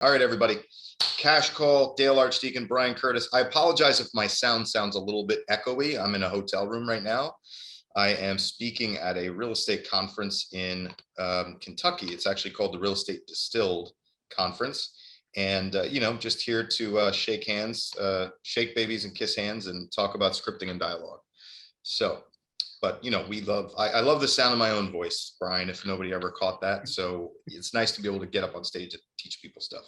All right, everybody. Cash Call, Dale Archdeacon, Brian Curtis. I apologize if my sound sounds a little bit echoey. I'm in a hotel room right now. I am speaking at a real estate conference in Kentucky. It's actually called the Real Estate Distilled Conference. And, just here to shake hands, shake babies and kiss hands and talk about scripting and dialogue. So, but, I love the sound of my own voice, Brian, if nobody ever caught that. So it's nice to be able to get up on stage and teach people stuff.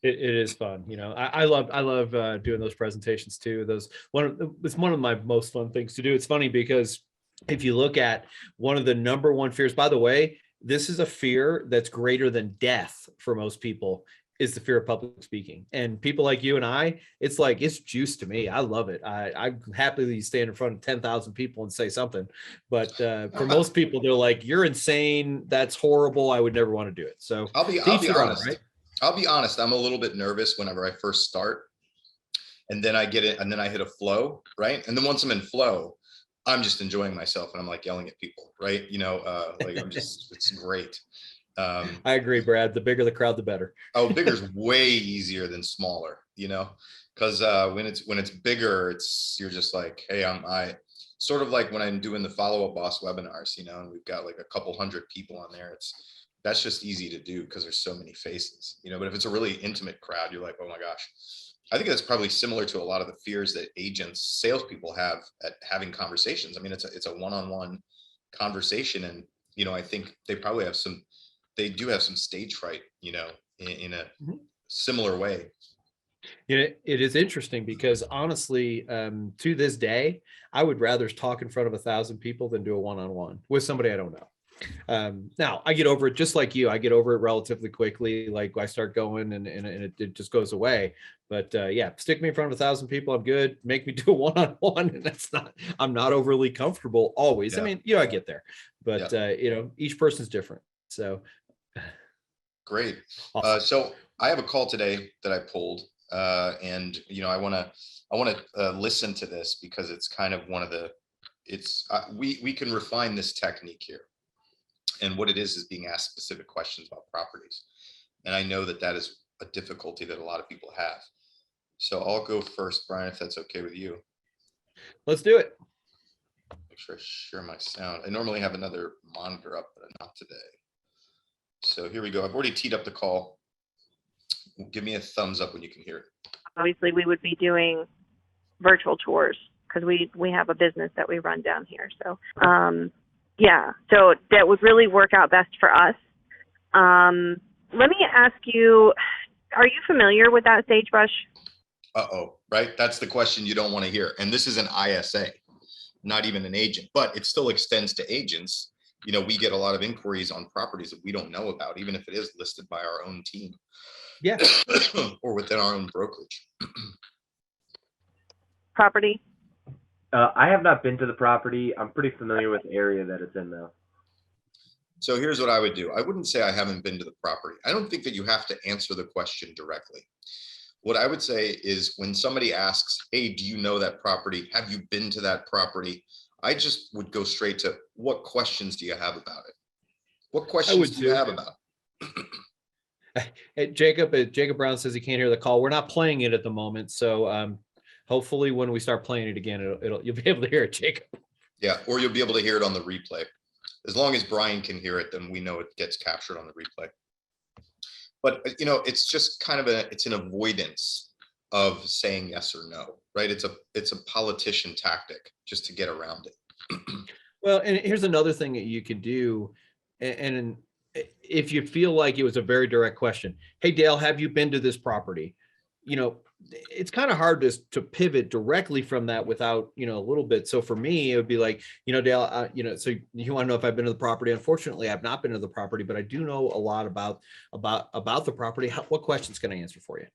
It is fun. I love doing those presentations too. It's one of my most fun things to do. It's funny because if you look at one of the number one fears, by the way, this is a fear that's greater than death for most people, is the fear of public speaking. And people like you and I, it's like, it's juice to me. I love it. I happily stand in front of 10,000 people and say something. But for most people, they're like, you're insane. That's horrible. I would never want to do it. So I'll be honest. Right? I'll be honest. I'm a little bit nervous whenever I first start, and then I get it. And then I hit a flow. Right. And then once I'm in flow, I'm just enjoying myself and I'm like yelling at people. Right. It's great. I agree, Brad. The bigger the crowd, the better. Oh, bigger is way easier than smaller, because when it's bigger, you're just like, hey, I sort of like when I'm doing the follow-up boss webinars, and we've got like a couple hundred people on there. That's just easy to do because there's so many faces, but if it's a really intimate crowd, you're like, oh my gosh. I think that's probably similar to a lot of the fears that agents, salespeople have at having conversations. I mean, it's a one-on-one conversation, and I think they probably have they do have some stage fright, in a similar way. It is interesting because honestly, to this day, I would rather talk in front of 1,000 people than do a one-on-one with somebody I don't know. Now I get over it just like you. I get over it relatively quickly. Like I start going and it just goes away. But stick me in front of 1,000 people. I'm good. Make me do a one-on-one, and I'm not overly comfortable always. Yeah. I mean, I get there, but each person's different. So great. Awesome. So I have a call today that I pulled, and I want to listen to this because it's kind of one of the. We can refine this technique here. And what it is being asked specific questions about properties. And I know that is a difficulty that a lot of people have. So I'll go first, Brian, if that's okay with you. Let's do it. Make sure I share my sound. I normally have another monitor up, but not today. So here we go. I've already teed up the call. Give me a thumbs up when you can hear it. Obviously, we would be doing virtual tours because we have a business that we run down here. So, so that would really work out best for us. Let me ask you, are you familiar with that sagebrush? Uh-oh, right? That's the question you don't want to hear. And this is an ISA, not even an agent, but it still extends to agents. We get a lot of inquiries on properties that we don't know about, even if it is listed by our own team. Yeah. Or within our own brokerage. Property? I have not been to the property. I'm pretty familiar with the area that it's in, though. So here's what I would do. I wouldn't say I haven't been to the property. I don't think that you have to answer the question directly. What I would say is when somebody asks, hey, do you know that property? Have you been to that property? I just would go straight to, what questions do you have about it? What questions do you have about it? Hey, Jacob Brown says he can't hear the call. We're not playing it at the moment. So hopefully when we start playing it again, you'll be able to hear it, Jacob. Yeah, or you'll be able to hear it on the replay. As long as Brian can hear it, then we know it gets captured on the replay. But, it's just kind of it's an avoidance of saying yes or no, right? It's a politician tactic just to get around it. Well, and here's another thing that you could do. And if you feel like it was a very direct question, hey, Dale, have you been to this property? It's kind of hard to pivot directly from that without, a little bit. So for me, it would be like, Dale, so you want to know if I've been to the property. Unfortunately, I've not been to the property, but I do know a lot about the property. What questions can I answer for you?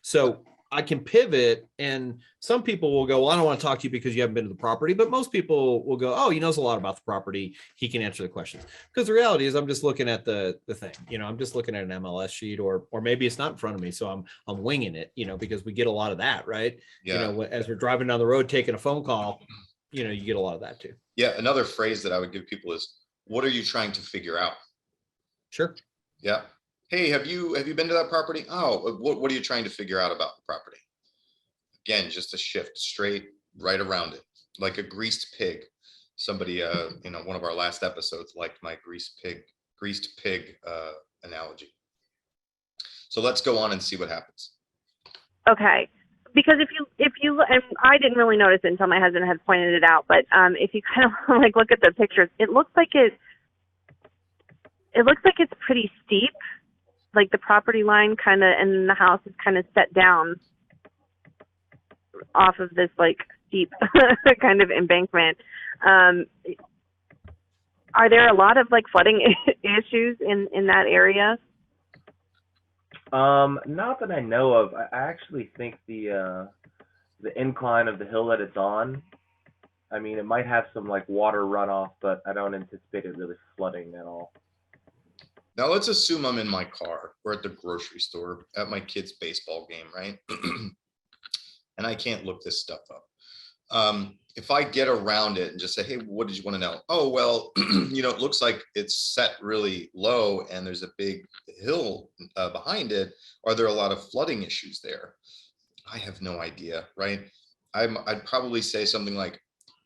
So I can pivot, and some people will go, well, I don't want to talk to you because you haven't been to the property, but most people will go, oh, he knows a lot about the property. He can answer the questions. Because the reality is I'm just looking at the thing, I'm just looking at an MLS sheet, or maybe it's not in front of me. So I'm winging it, because we get a lot of that, right? Yeah. As we're driving down the road, taking a phone call, you get a lot of that too. Yeah. Another phrase that I would give people is, what are you trying to figure out? Sure. Yeah. Hey, have you been to that property? Oh, what are you trying to figure out about the property? Again, just a shift straight right around it, like a greased pig. Somebody, one of our last episodes liked my greased pig analogy. So let's go on and see what happens. Okay. Because if you and I didn't really notice it until my husband had pointed it out, but if you kind of like look at the pictures, it looks like it's pretty steep, like the property line kind of, and the house is kind of set down off of this like steep kind of embankment. Are there a lot of like flooding issues in that area? Not that I know of. I actually think the incline of the hill that it's on, I mean, it might have some like water runoff, but I don't anticipate it really flooding at all. Now let's assume I'm in my car or at the grocery store at my kid's baseball game, right? And I can't look this stuff up. If I get around it and just say, hey, what did you want to know? Oh, well, it looks like it's set really low and there's a big hill behind it. Are there a lot of flooding issues there? I have no idea, right? I'd probably say something like,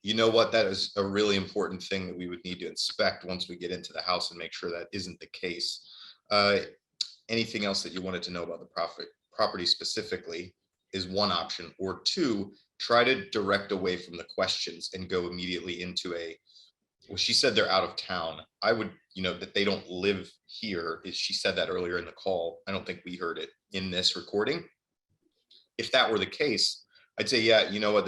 you know what, that is a really important thing that we would need to inspect once we get into the house and make sure that isn't the case. Anything else that you wanted to know about the property specifically is one option, or two, try to direct away from the questions and go immediately into well, she said they're out of town. I would, that they don't live here. She said that earlier in the call. I don't think we heard it in this recording. If that were the case, I'd say, yeah, you know what,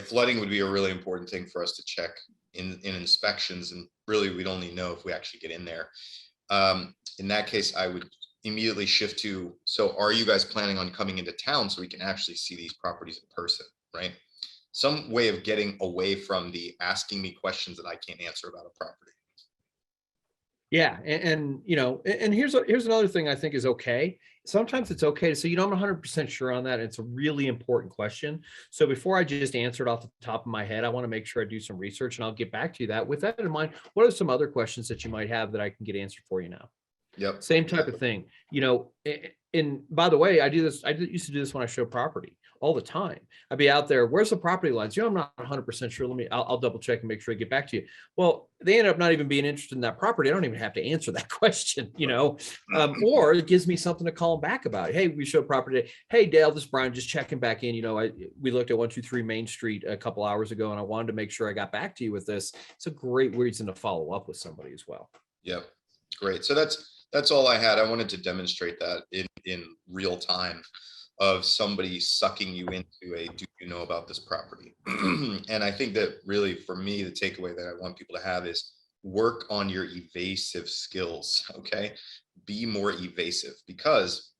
flooding would be a really important thing for us to check in inspections. And really, we'd only know if we actually get in there. In that case, I would immediately shift to, so are you guys planning on coming into town so we can actually see these properties in person, right? Some way of getting away from the asking me questions that I can't answer about a property. Yeah. And here's another thing I think is okay. Sometimes it's okay to say, I'm 100% sure on that. It's a really important question. So before I just answer it off the top of my head, I want to make sure I do some research, and I'll get back to you that. With that in mind, what are some other questions that you might have that I can get answered for you now? Yep. Same type of thing, and by the way, I used to do this when I show property all the time. I'd be out there, where's the property lines? I'm not 100% sure. I'll double check and make sure I get back to you. Well, they end up not even being interested in that property. I don't even have to answer that question, or it gives me something to call them back about. Hey, we show property. Hey, Dale, this is Brian, just checking back in. We looked at 123 Main Street a couple hours ago, and I wanted to make sure I got back to you with this. It's a great reason to follow up with somebody as well. Yep. Great. So that's all I had. I wanted to demonstrate that in real time of somebody sucking you into a, do you know about this property? And I think that really, for me, the takeaway that I want people to have is work on your evasive skills, okay? Be more evasive, because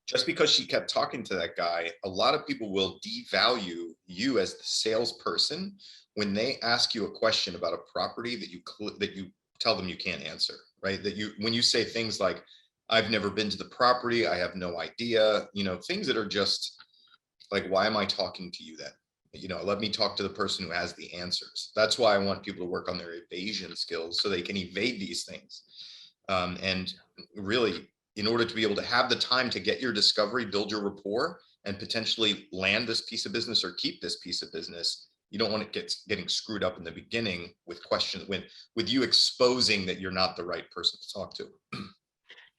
just because she kept talking to that guy, a lot of people will devalue you as the salesperson when they ask you a question about a property that you tell them you can't answer, right? When you say things like, I've never been to the property, I have no idea, things that are just like, why am I talking to you then? Let me talk to the person who has the answers. That's why I want people to work on their evasion skills so they can evade these things. And really, in order to be able to have the time to get your discovery, build your rapport, and potentially land this piece of business or keep this piece of business, you don't want it getting screwed up in the beginning with questions, with you exposing that you're not the right person to talk to.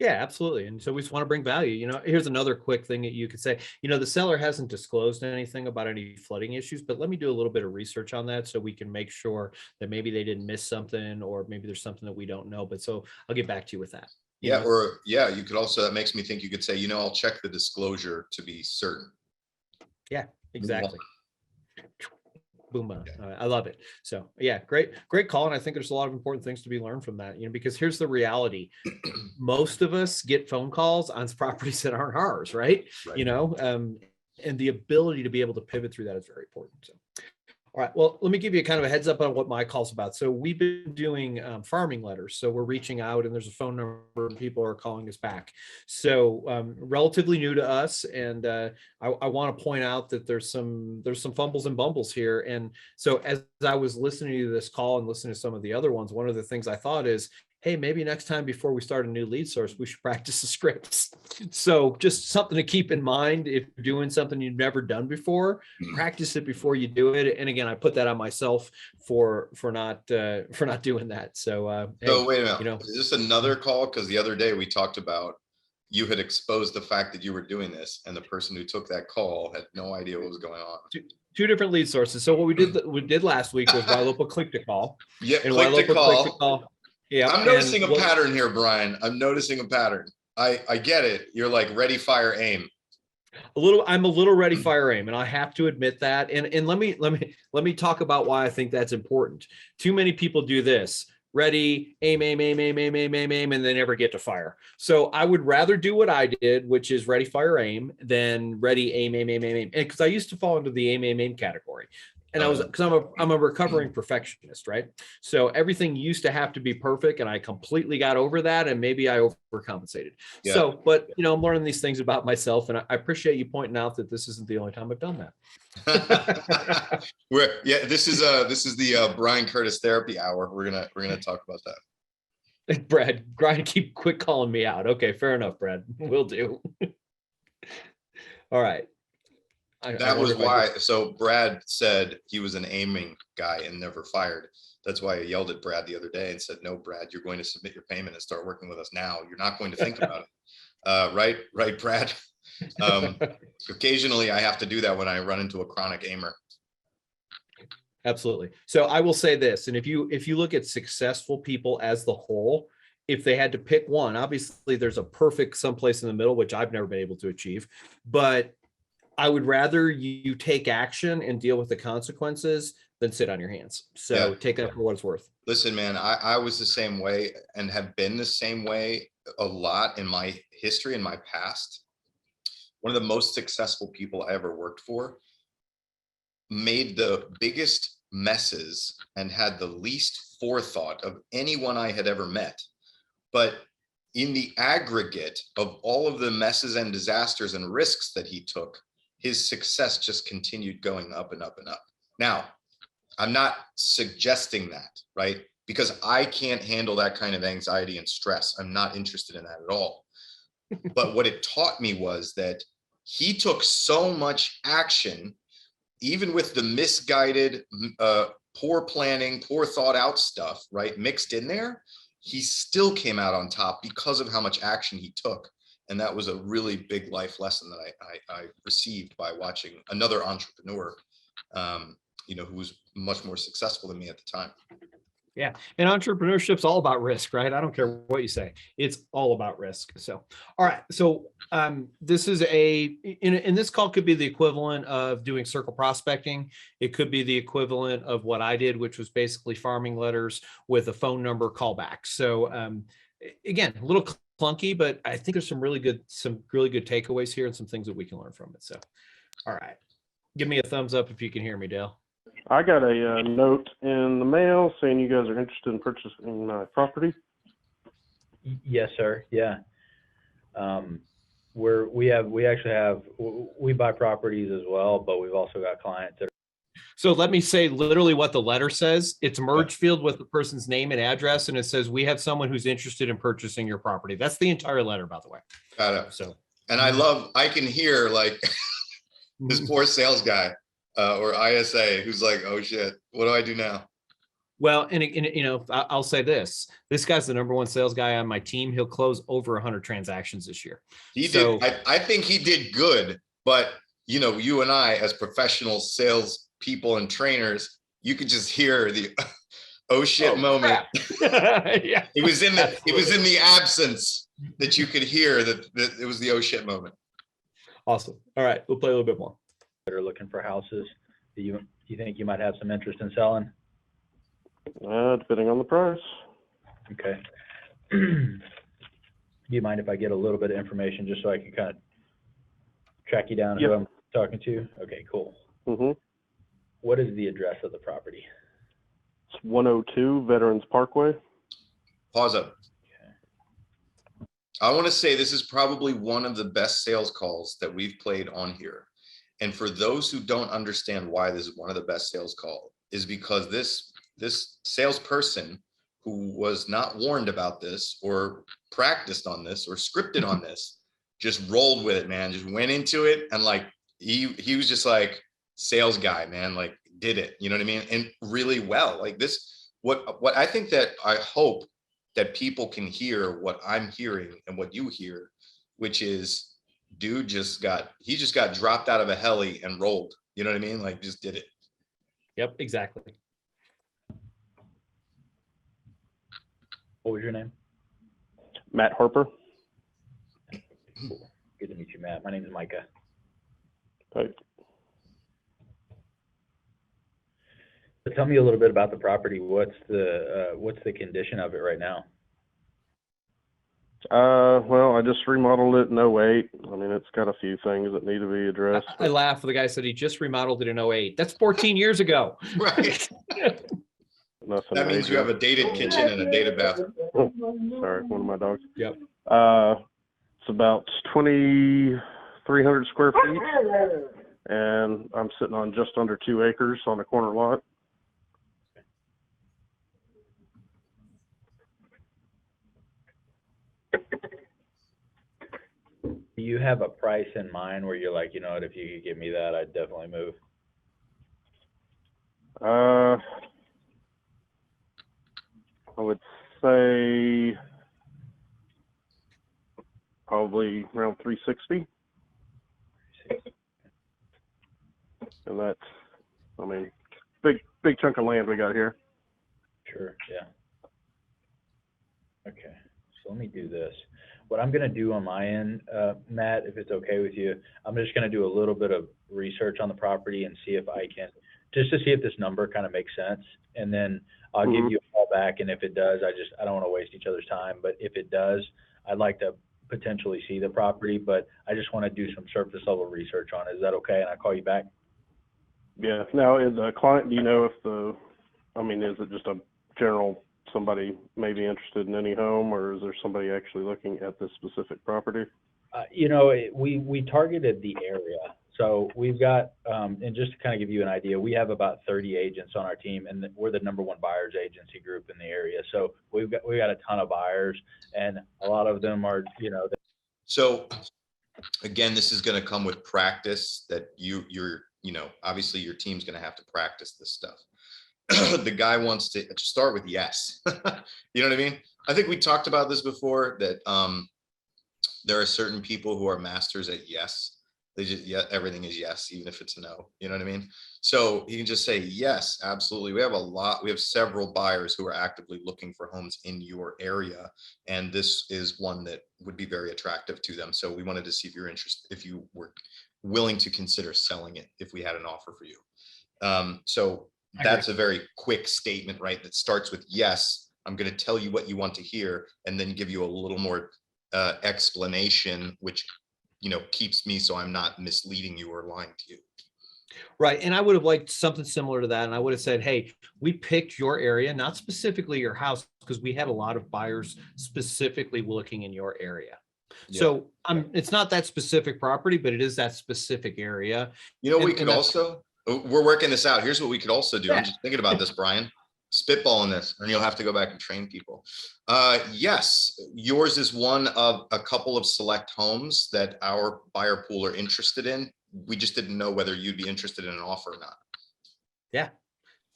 Yeah, absolutely. And so we just want to bring value. Here's another quick thing that you could say, the seller hasn't disclosed anything about any flooding issues, but let me do a little bit of research on that so we can make sure that maybe they didn't miss something, or maybe there's something that we don't know. But so I'll get back to you with that. You could also, that makes me think you could say, I'll check the disclosure to be certain. Yeah, exactly. Boom. I love it. So yeah, great call. And I think there's a lot of important things to be learned from that, because here's the reality. Most of us get phone calls on properties that aren't ours, right? And the ability to be able to pivot through that is very important. So, all right, well, let me give you kind of a heads up on what my call's about. So we've been doing farming letters. So we're reaching out, and there's a phone number, and people are calling us back. So relatively new to us, and I want to point out that there's some fumbles and bumbles here. And so as I was listening to this call and listening to some of the other ones, one of the things I thought is, hey, maybe next time before we start a new lead source, we should practice the scripts. So just something to keep in mind if you're doing something you've never done before, practice it before you do it. And again, I put that on myself for not doing that. So So hey, wait a minute, you know, is this another call? Because the other day we talked about you had exposed the fact that you were doing this, and the person who took that call had no idea what was going on. two different lead sources. So what we did last week was Ylopa click to call. Yeah, And click to Ylopa click to call. call. Yeah. I'm noticing a pattern here, Brian. I'm noticing a pattern. I get it. You're like ready, fire, aim. I'm a little ready, fire, aim, and I have to admit that. And let me talk about why I think that's important. Too many people do this. Ready, aim, aim, aim, aim, aim, aim, aim, aim, and they never get to fire. So I would rather do what I did, which is ready, fire, aim, than ready, aim, aim, aim, aim, aim. And because I used to fall into the aim, aim, aim category. And I'm a recovering perfectionist, right? So everything used to have to be perfect, and I completely got over that, and maybe I overcompensated. Yeah. So, but you know, I'm learning these things about myself, and I appreciate you pointing out that this isn't the only time I've done that. This is the Brian Curtis therapy hour. We're gonna talk about that. Brad, quit calling me out. Okay, fair enough, Brad. Will do. All right. That was why. So Brad said he was an aiming guy and never fired. That's why I yelled at Brad the other day and said, "No, Brad, you're going to submit your payment and start working with us now. You're not going to think about it." Right, Brad. Occasionally, I have to do that when I run into a chronic aimer. Absolutely. So I will say this, and if you look at successful people as the whole, if they had to pick one, obviously there's a perfect someplace in the middle, which I've never been able to achieve, but I would rather you take action and deal with the consequences than sit on your hands. So yeah. Take that for what it's worth. Listen, man, I was the same way and have been the same way a lot in my history, in my past. One of the most successful people I ever worked for made the biggest messes and had the least forethought of anyone I had ever met. But in the aggregate of all of the messes and disasters and risks that he took, his success just continued going up and up and up. Now, I'm not suggesting that, right? Because I can't handle that kind of anxiety and stress. I'm not interested in that at all. But what it taught me was that he took so much action, even with the misguided, poor planning, poor thought out stuff, right, mixed in there, he still came out on top because of how much action he took. And that was a really big life lesson that I received by watching another entrepreneur, who was much more successful than me at the time. Yeah. And entrepreneurship's all about risk, right? I don't care what you say. It's all about risk. So, all right. So this is in this call could be the equivalent of doing circle prospecting. It could be the equivalent of what I did, which was basically farming letters with a phone number callback. So again, a little clunky, but I think there's some really good takeaways here and some things that we can learn from it. So, all right. Give me a thumbs up if you can hear me, Dale. I got a note in the mail saying you guys are interested in purchasing my property. Yes, sir. Yeah. We buy properties as well, but we've also got clients that. So let me say literally what the letter says. It's merge field with the person's name and address, and it says, "We have someone who's interested in purchasing your property." That's the entire letter, by the way. Got it. So, and I can hear like this poor sales guy or ISA who's like, "Oh shit, what do I do now?" Well, and I'll say this: this guy's the number one sales guy on my team. He'll close over 100 transactions this year. He did. I think he did good, but you and I, as professional sales people and trainers, you could just hear the oh shit moment. Yeah. It was in the absence that you could hear that it was the oh shit moment. Awesome. All right, we'll play a little bit more. That are looking for houses. Do you think you might have some interest in selling? Depending on the price. Okay. Do you mind if I get a little bit of information just so I can kind of track you down? Yep. Who I'm talking to? Okay, cool. Mm-hmm. What is the address of the property? It's 102 Veterans Parkway. Pause up. Okay. I want to say this is probably one of the best sales calls that we've played on here. And for those who don't understand why this is one of the best sales calls, is because this salesperson who was not warned about this or practiced on this or scripted on this just rolled with it, man. Just went into it, and like he was just like sales guy, man, like did it, you know what I mean? And really well. Like this, what I think that I hope that people can hear what I'm hearing and what you hear, which is dude just got dropped out of a heli and rolled. You know what I mean? Like just did it. Yep, exactly. What was your name? Matt Harper. Cool. Good to meet you, Matt. My name is Micah. Hi. So tell me a little bit about the property. What's the condition of it right now? Well, I just remodeled it in '08. I mean, it's got a few things that need to be addressed. I laugh. The guy said he just remodeled it in 08. That's 14 years ago. Right. Nothing That means you have a dated kitchen and a dated bathroom. Oh, sorry, one of my dogs. Yep. It's about 2,300 square feet, and I'm sitting on just under 2 acres on a corner lot. Do you have a price in mind where you're like, you know what, if you could give me that, I'd definitely move? I would say probably around 360. And that's, I mean, big chunk of land we got here. Sure, yeah. Okay, so let me do this. What I'm gonna do on my end, Matt, if it's okay with you, I'm just gonna do a little bit of research on the property and see if I can, just to see if this number kind of makes sense. And then I'll give you a call back, and if it does, I don't wanna waste each other's time, but if it does, I'd like to potentially see the property, but I just wanna do some surface level research on it. Is that okay? And I'll call you back? Yeah. Now, is the client, do you know if is it just a general, somebody may be interested in any home, or is there somebody actually looking at this specific property? We targeted the area. So we've got, and just to kind of give you an idea, we have about 30 agents on our team, and we're the #1 buyers agency group in the area. So we've got a ton of buyers, and a lot of them are, So again, this is going to come with practice that you're obviously your team's going to have to practice this stuff. The guy wants to start with yes. You know what I mean? I think we talked about this before, that there are certain people who are masters at yes. They just, yeah, everything is yes, even if it's no. You know what I mean? So you can just say yes, absolutely. We have several buyers who are actively looking for homes in your area, and this is one that would be very attractive to them. So we wanted to see if you're interested, if you were willing to consider selling it, if we had an offer for you. So that's a very quick statement, right? That starts with yes, I'm going to tell you what you want to hear, and then give you a little more explanation, which keeps me so I'm not misleading you or lying to you. Right. And I would have liked something similar to that. And I would have said, hey, we picked your area, not specifically your house, because we had a lot of buyers specifically looking in your area. Yeah. So it's not that specific property, but it is that specific area. We could also, we're working this out. Here's what we could also do. Yeah. I'm just thinking about this, Brian. Spitballing this, and you'll have to go back and train people. Yes, yours is one of a couple of select homes that our buyer pool are interested in. We just didn't know whether you'd be interested in an offer or not. Yeah,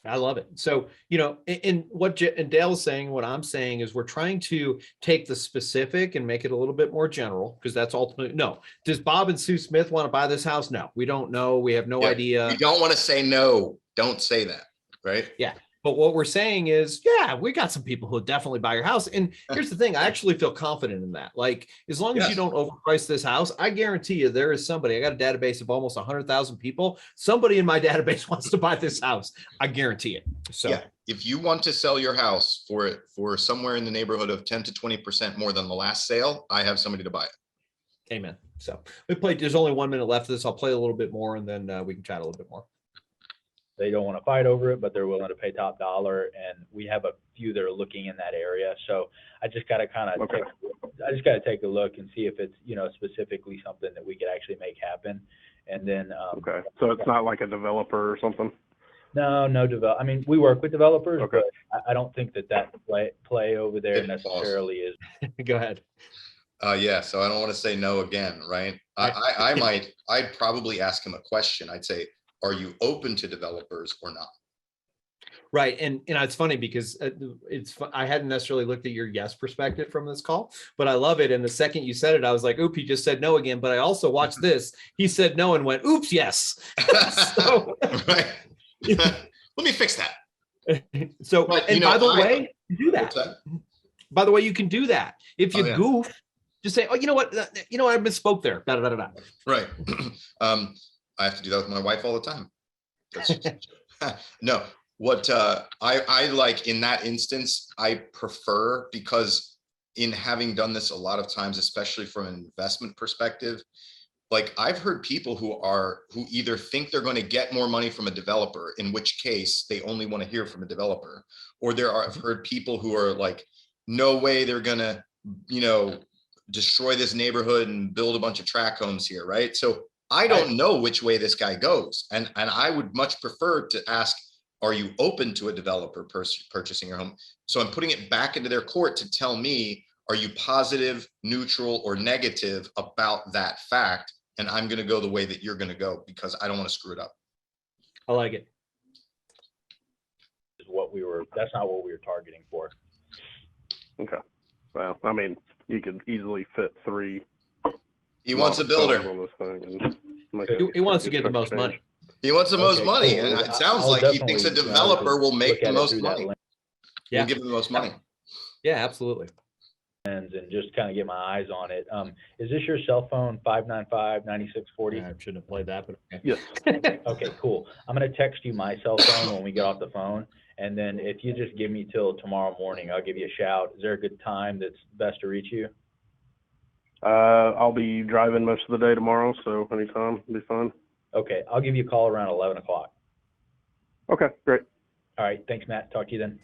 I love it. So, and what Dale is saying, what I'm saying is we're trying to take the specific and make it a little bit more general, because that's ultimately, no. Does Bob and Sue Smith want to buy this house? No, we don't know. We have no idea. You don't want to say no. Don't say that, right? Yeah. But what we're saying is, yeah, we got some people who definitely buy your house. And here's the thing, I actually feel confident in that. Like, as long as you don't overprice this house, I guarantee you there is somebody, I got a database of almost 100,000 people. Somebody in my database wants to buy this house. I guarantee it. So yeah, if you want to sell your house for somewhere in the neighborhood of 10 to 20% more than the last sale, I have somebody to buy it. Amen. So there's only 1 minute left of this. I'll play a little bit more, and then we can chat a little bit more. They don't want to fight over it, but they're willing to pay top dollar. And we have a few that are looking in that area. So I just got to take a look and see if it's, specifically something that we could actually make happen. And then, okay. So it's not like a developer or something? I mean, we work with developers, Okay. but I don't think that play over there Pitfalls. necessarily is. Go ahead. Yeah, so I don't want to say no again, right? I'd probably ask him a question. I'd say, are you open to developers or not? Right. And it's funny because I hadn't necessarily looked at your yes perspective from this call, but I love it. And the second you said it, I was like, oop, he just said no again. But I also watched this. He said no and went, oops, yes. So, right. Let me fix that. So, But, and by the way, do that. By the way, you can do that. If you goof, just say, oh, you know what? I misspoke there. Da, da, da, da. Right. I have to do that with my wife all the time. No. What I like in that instance, I prefer, because in having done this a lot of times, especially from an investment perspective, like I've heard people who either think they're going to get more money from a developer, in which case they only want to hear from a developer, or I've heard people who are like, no way they're going to, destroy this neighborhood and build a bunch of tract homes here, right? So I don't know which way this guy goes, and I would much prefer to ask, are you open to a developer purchasing your home? So I'm putting it back into their court to tell me, are you positive, neutral, or negative about that fact? And I'm going to go the way that you're going to go, because I don't want to screw it up. I like it. That's not what we were targeting for. Okay. Well, I mean, you could easily fit 3. He wants a builder. On this thing and He wants to get the most money. He wants the most money, cool. and it sounds I'll like he thinks a developer will make the most money. Yeah. We'll give him the most money. Yeah, absolutely. And just kind of get my eyes on it. Is this your cell phone, 595-9640? I shouldn't have played that, but okay. Yes. Okay, cool. I'm going to text you my cell phone when we get off the phone. And then if you just give me till tomorrow morning, I'll give you a shout. Is there a good time that's best to reach you? I'll be driving most of the day tomorrow, so anytime will be fine. Okay, I'll give you a call around 11 o'clock. Okay, great. All right, thanks, Matt. Talk to you then.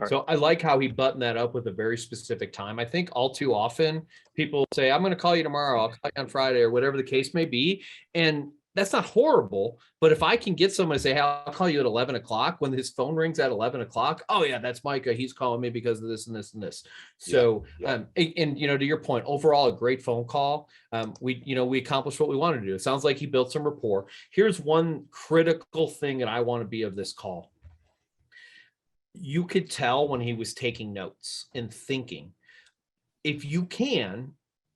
So I like how he buttoned that up with a very specific time. I think all too often people say, I'm going to call you tomorrow, I'll call you on Friday, or whatever the case may be. And that's not horrible. But if I can get someone to say, hey, I'll call you at 11 o'clock, when his phone rings at 11 o'clock, oh yeah, that's Micah. He's calling me because of this and this and this. So, and to your point, overall, a great phone call. We accomplished what we wanted to do. It sounds like he built some rapport. Here's one critical thing that I want to be of this call. You could tell when he was taking notes and thinking. If you can,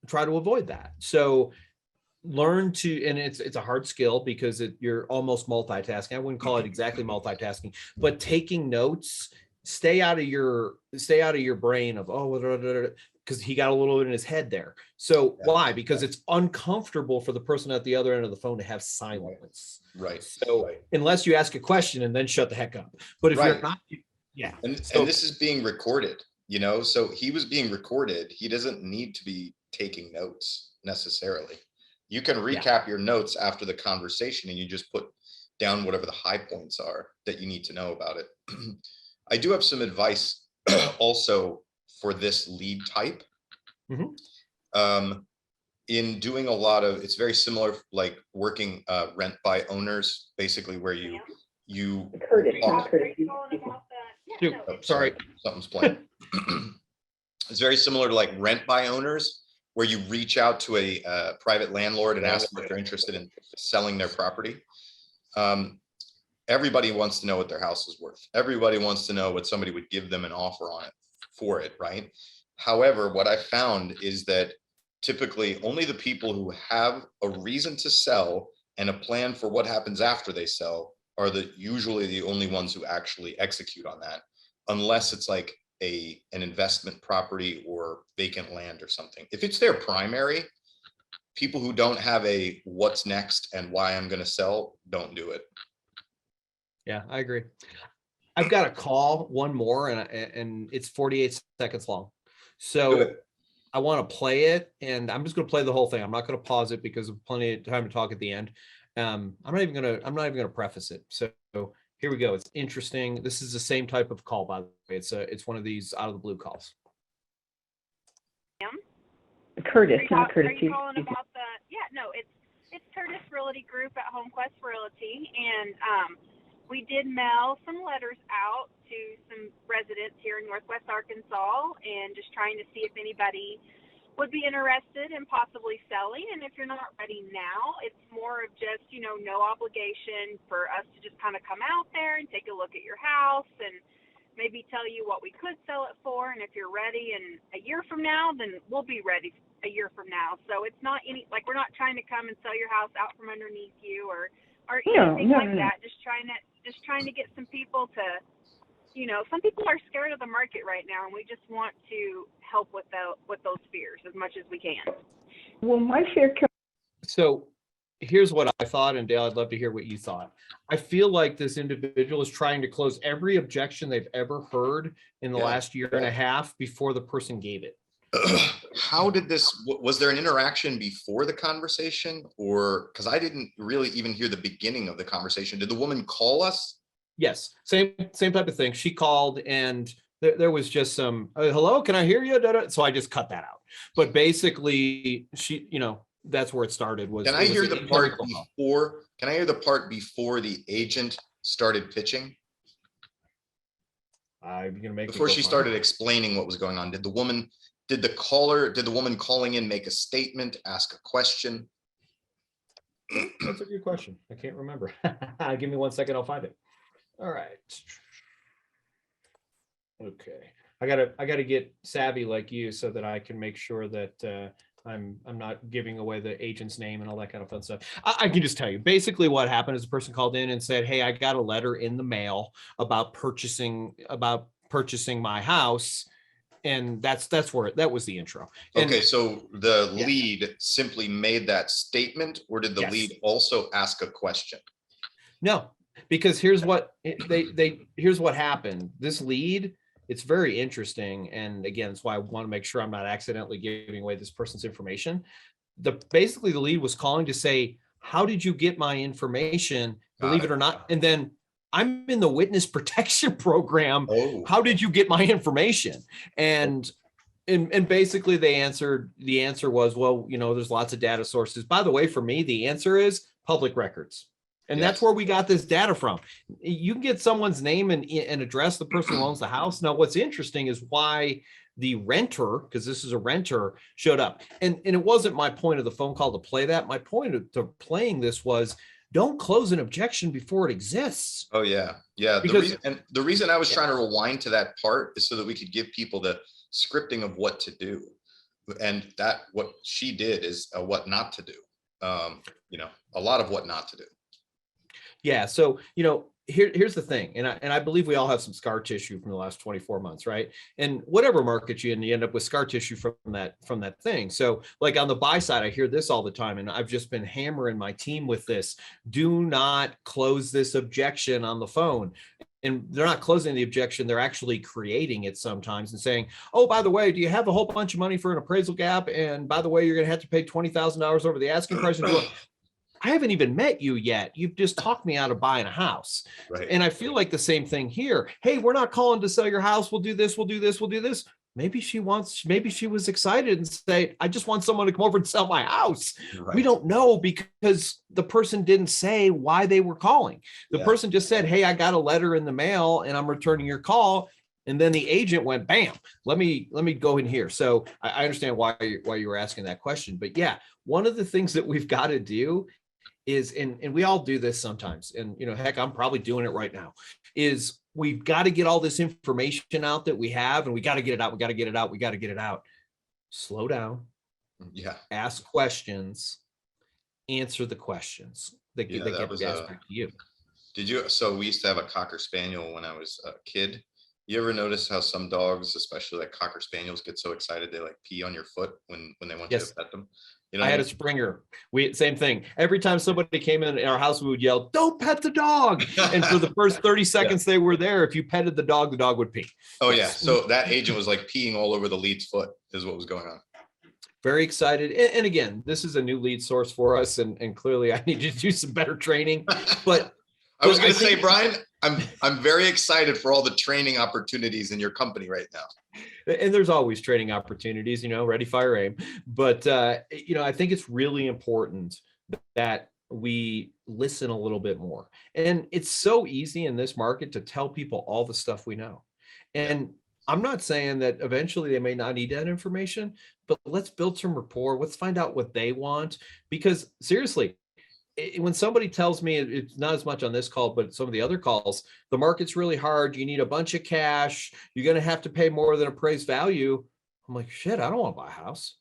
try to avoid that. So learn to, and it's a hard skill because you're almost multitasking. I wouldn't call it exactly multitasking, but taking notes, stay out of your brain of, because he got a little bit in his head there. So why? Because it's uncomfortable for the person at the other end of the phone to have silence. Right. So unless you ask a question and then shut the heck up. But if you're not, and this is being recorded, so he was being recorded. He doesn't need to be taking notes necessarily. You can recap your notes after the conversation and you just put down whatever the high points are that you need to know about it. I do have some advice also for this lead type. In doing a lot of, it's very similar, like working rent by owners, basically where you sorry, something's playing. It's very similar to like rent by owners, where you reach out to a private landlord and ask them if they're interested in selling their property. Everybody wants to know what their house is worth. Everybody wants to know what somebody would give them an offer on it for it, right? However, what I found is that typically only the people who have a reason to sell and a plan for what happens after they sell are usually the only ones who actually execute on that, unless it's like an investment property or vacant land or something. If it's their primary, people who don't have a what's next and why I'm going to sell, don't do it. Yeah, I agree. I've got a call, one more, and it's 48 seconds long. So I want to play it, and I'm just going to play the whole thing. I'm not going to pause it because of plenty of time to talk at the end. I'm not even going to preface it. So here we go. It's interesting. This is the same type of call, by the way. It's one of these out of the blue calls. Curtis, not Curtis. Are you calling about it's Curtis Realty Group at HomeQuest Realty, and we did mail some letters out to some residents here in Northwest Arkansas and just trying to see if anybody would be interested in possibly selling. And if you're not ready now, it's more of just, no obligation for us to just kind of come out there and take a look at your house and maybe tell you what we could sell it for. And if you're ready in a year from now, then we'll be ready a year from now. So it's not we're not trying to come and sell your house out from underneath you or anything like that. Just trying to get some people to, some people are scared of the market right now, and we just want to help with those fears as much as we can. Well, my fear So here's what I thought, and Dale, I'd love to hear what you thought. I feel like this individual is trying to close every objection they've ever heard in the last year and a half before the person gave it. How did was there an interaction before the conversation, or because I didn't really even hear the beginning of the conversation? Did the woman call us? Yes, same type of thing. She called and there was just some, hello, can I hear you? So I just cut that out. But basically she, that's where it started. Can I hear the part before the agent started pitching? I'm gonna make before she started explaining what was going on. Did the woman calling in make a statement, ask a question? That's a good question. I can't remember. Give me 1 second, I'll find it. All right. Okay. I gotta get savvy like you so that I can make sure that I'm not giving away the agent's name and all that kind of fun stuff. I can just tell you basically what happened is a person called in and said, hey, I got a letter in the mail about purchasing my house. And that was the intro. Okay, so the lead simply made that statement, or did the lead also ask a question? No, because here's what here's what happened. This lead, it's very interesting, and again, that's why I want to make sure I'm not accidentally giving away this person's information. Basically, the lead was calling to say, "How did you get my information? Believe it or not," and then, I'm in the witness protection program. Oh. How did you get my information? And basically the answer was, well, there's lots of data sources. By the way, for me, the answer is public records. And that's where we got this data from. You can get someone's name and address, the person who owns the house. Now, what's interesting is why the renter, because this is a renter, showed up. And it wasn't my point of the phone call to play that. My point of playing this was, don't close an objection before it exists. Oh yeah. Because the reason I was trying to rewind to that part is so that we could give people the scripting of what to do. And that what she did is what not to do. A lot of what not to do. Yeah. So, here's the thing. And I believe we all have some scar tissue from the last 24 months, right? And whatever market you end up with scar tissue from that thing. So like on the buy side, I hear this all the time, and I've just been hammering my team with this. Do not close this objection on the phone. And they're not closing the objection. They're actually creating it sometimes and saying, oh, by the way, do you have a whole bunch of money for an appraisal gap? And by the way, you're going to have to pay $20,000 over the asking price. I haven't even met you yet. You've just talked me out of buying a house. Right. And I feel like the same thing here. Hey, we're not calling to sell your house. We'll do this. We'll do this. We'll do this. Maybe she was excited and say, I just want someone to come over and sell my house. Right. We don't know because the person didn't say why they were calling. The person just said, hey, I got a letter in the mail and I'm returning your call. And then the agent went, bam, let me go in here. So I understand why you were asking that question. But yeah, one of the things that we've got to do is, and we all do this sometimes, and heck, I'm probably doing it right now, is we've got to get all this information out that we have, and we got to get it out. We got to get it out. We got to get it out. Slow down. Yeah. Ask questions. Answer the questions that get asked back to you. So we used to have a Cocker Spaniel when I was a kid. You ever notice how some dogs, especially like Cocker Spaniels, get so excited they like pee on your foot when they want you to pet them? I had a Springer. Same thing. Every time somebody came in our house, we would yell, "Don't pet the dog!" And for the first 30 seconds they were there, if you petted the dog would pee. Oh yeah. So that agent was like peeing all over the lead's foot, is what was going on. Very excited. And again, this is a new lead source for us, and clearly I need to do some better training. But I was going to say, Brian, I'm very excited for all the training opportunities in your company right now. And there's always training opportunities, ready, fire, aim. But, I think it's really important that we listen a little bit more. And it's so easy in this market to tell people all the stuff we know. And I'm not saying that eventually they may not need that information, but let's build some rapport. Let's find out what they want. Because seriously, when somebody tells me, it's not as much on this call, but some of the other calls, the market's really hard. You need a bunch of cash. You're going to have to pay more than appraised value. I'm like, shit, I don't want to buy a house.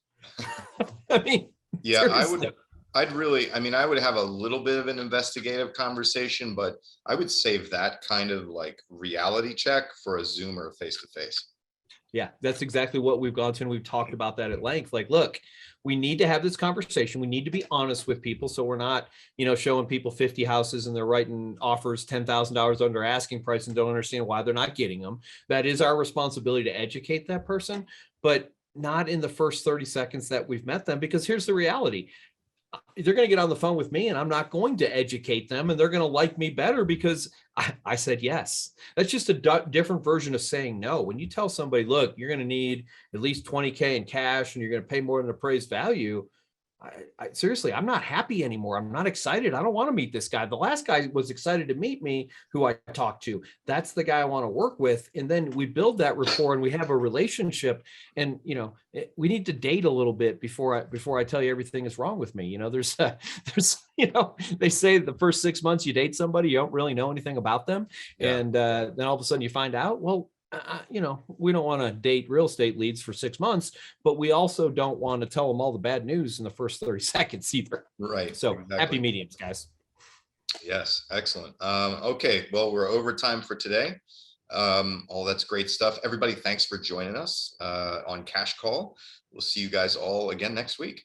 I mean, Yeah, seriously. I would have a little bit of an investigative conversation, but I would save that kind of like reality check for a Zoom or a face-to-face. Yeah, that's exactly what we've gone to. And we've talked about that at length. Like, look, we need to have this conversation. We need to be honest with people. So we're not, showing people 50 houses and they're writing offers $10,000 under asking price and don't understand why they're not getting them. That is our responsibility to educate that person, but not in the first 30 seconds that we've met them, because here's the reality. They're going to get on the phone with me and I'm not going to educate them, and they're going to like me better because I said yes. That's just a different version of saying no. When you tell somebody, look, you're going to need at least 20K in cash and you're going to pay more than appraised value. Seriously, I'm not happy anymore. I'm not excited. I don't want to meet this guy. The last guy was excited to meet me, who I talked to. That's the guy I want to work with. And then we build that rapport and we have a relationship. And, we need to date a little bit before I tell you everything is wrong with me. There's, they say the first 6 months you date somebody, you don't really know anything about them. Yeah. And then all of a sudden you find out, well, we don't want to date real estate leads for 6 months, but we also don't want to tell them all the bad news in the first 30 seconds either. Right. So exactly. Happy mediums, guys. Yes. Excellent. Okay. Well, we're over time for today. All that's great stuff. Everybody, thanks for joining us on Cash Call. We'll see you guys all again next week.